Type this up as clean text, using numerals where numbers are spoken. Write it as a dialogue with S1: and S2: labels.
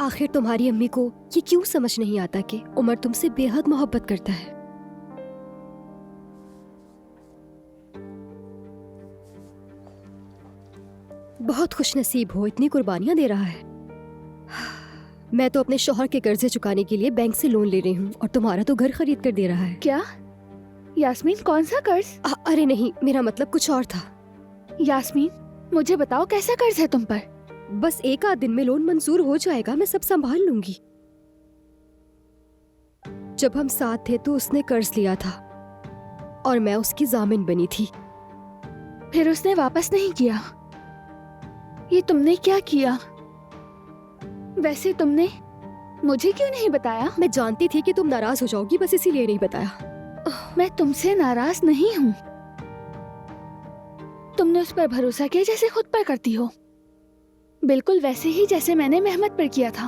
S1: आखिर तुम्हारी अम्मी को ये क्यों समझ नहीं आता कि उमर तुमसे बेहद मोहब्बत करता है। बहुत खुशनसीब हो, इतनी कुर्बानियां दे रहा है। मैं तो अपने शौहर के कर्जे चुकाने के लिए बैंक से लोन ले रही हूँ और तुम्हारा तो घर खरीद कर दे रहा है।
S2: क्या यास्मीन, कौन सा कर्ज?
S1: अरे नहीं, मेरा मतलब कुछ और था।
S2: यास्मीन, मुझे बताओ कैसा कर्ज है तुम पर?
S1: बस एक आध दिन में लोन मंजूर हो जाएगा, मैं सब संभाल लूंगी। जब हम साथ थे तो उसने कर्ज लिया था और मैं उसकी जामिन बनी थी।
S2: फिर उसने वापस नहीं किया। ये तुमने क्या किया? वैसे तुमने मुझे क्यों नहीं बताया?
S1: मैं जानती थी कि तुम नाराज हो जाओगी, बस इसीलिए नहीं बताया।
S2: मैं तुमसे नाराज नहीं हूँ। तुमने उस पर भरोसा किया जैसे खुद पर करती हो, बिल्कुल वैसे ही जैसे मैंने मेहमत पर किया था।